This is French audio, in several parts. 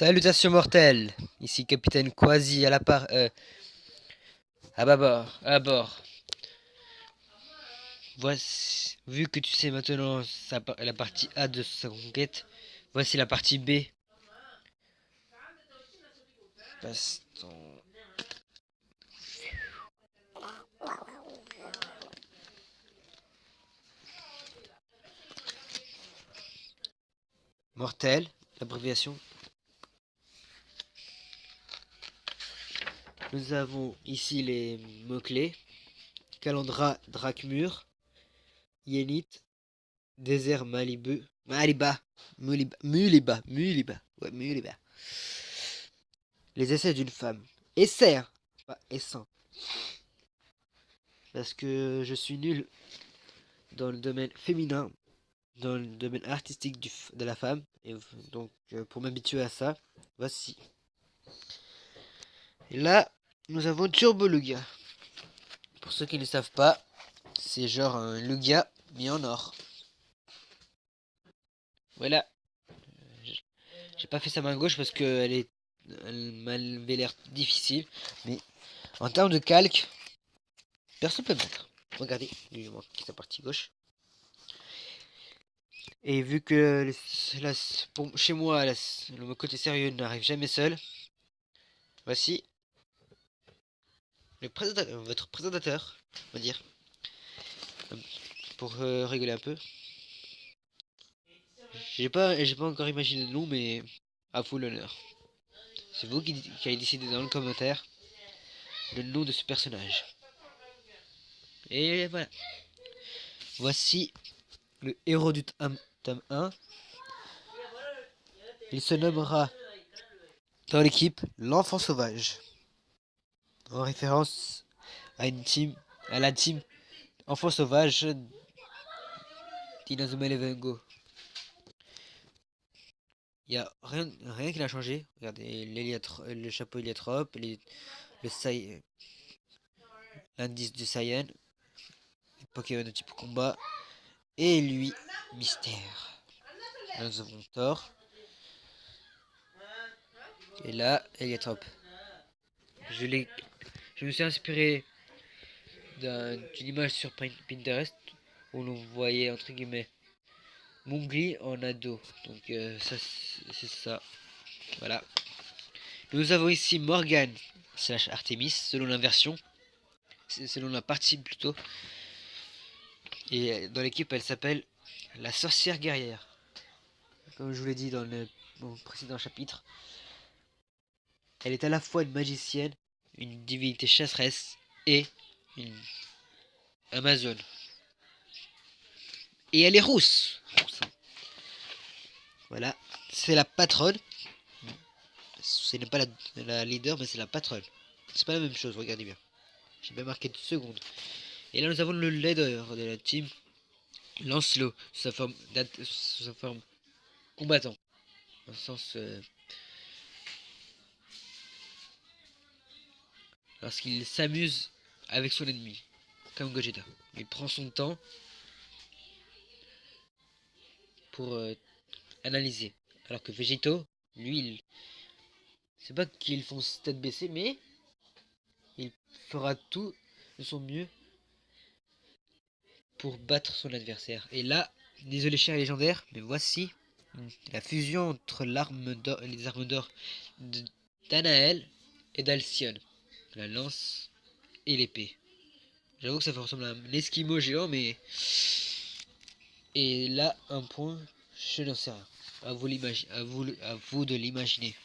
Salutations mortelles, ici Capitaine Quasi à bord. Voici, vu que tu sais maintenant la partie A de sa conquête, voici la partie B. Baston. Mortel, l'abréviation. Nous avons ici les mots-clés. Calandra, Drakmur, Yénit, Désert Muliba. Les essais d'une femme. Essais, hein, pas essaim. Parce que je suis nul dans le domaine féminin, dans le domaine artistique de la femme. Et donc, pour m'habituer à ça, voici. Et là, nous avons Turbo Lugia. Pour ceux qui ne savent pas, c'est genre un Lugia, mis en or. Voilà. J'ai pas fait sa main gauche parce qu'elle m'avait l'air difficile. Mais en termes de calque, personne peut me battre. Regardez, lui manque sa partie gauche. Et vu que chez moi, le côté sérieux n'arrive jamais seul, voici votre présentateur, on va dire, pour rigoler un peu. J'ai pas encore imaginé le nom, mais à vous l'honneur. C'est vous qui avez décidé dans le commentaire le nom de ce personnage. Et voilà. Voici le héros du tome 1. Il se nommera dans l'équipe l'enfant sauvage. En référence à la team enfant sauvage d'Inazuma Eleven Go. Il n'y a rien qui n'a changé. Regardez, le chapeau héliatrope, l'indice du Saiyan, les Pokémon de type combat, et lui, mystère. Là, nous avons Thor. Et là, héliatrope. Je me suis inspiré d'une image sur Pinterest où l'on voyait entre guillemets Mowgli en ado. Donc ça c'est ça. Voilà. Nous avons ici Morgan / Artemis selon la version, selon la partie plutôt. Et dans l'équipe elle s'appelle la sorcière guerrière. Comme je vous l'ai dit dans mon précédent chapitre. Elle est à la fois une magicienne, une divinité chasseresse et une amazone. Et elle est rousse. Voilà, c'est la patronne. Ce n'est pas la leader, mais c'est la patronne. C'est pas la même chose, regardez bien. J'ai bien marqué 2 secondes. Et là, nous avons le leader de la team, Lancelot, sous sa forme combattant. Dans le sens. Lorsqu'il s'amuse avec son ennemi, comme Gogeta. Il prend son temps pour analyser. Alors que Végéto, lui, c'est pas qu'il fonce tête baissée, mais il fera tout de son mieux pour battre son adversaire. Et là, désolé cher légendaire, mais voici la fusion entre les armes d'or d'Anaël et d'Alcyone. La lance et l'épée. J'avoue que ça ressemble à un esquimau géant, mais... Et là, un point, je n'en sais rien. À vous de l'imaginer.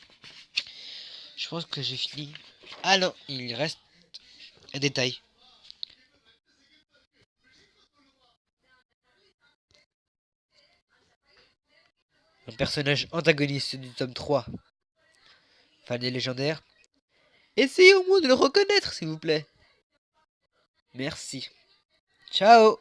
Je pense que j'ai fini. Ah non, il reste un détail. Un personnage antagoniste du tome 3. Fan des légendaires. Essayez au moins de le reconnaître, s'il vous plaît. Merci. Ciao.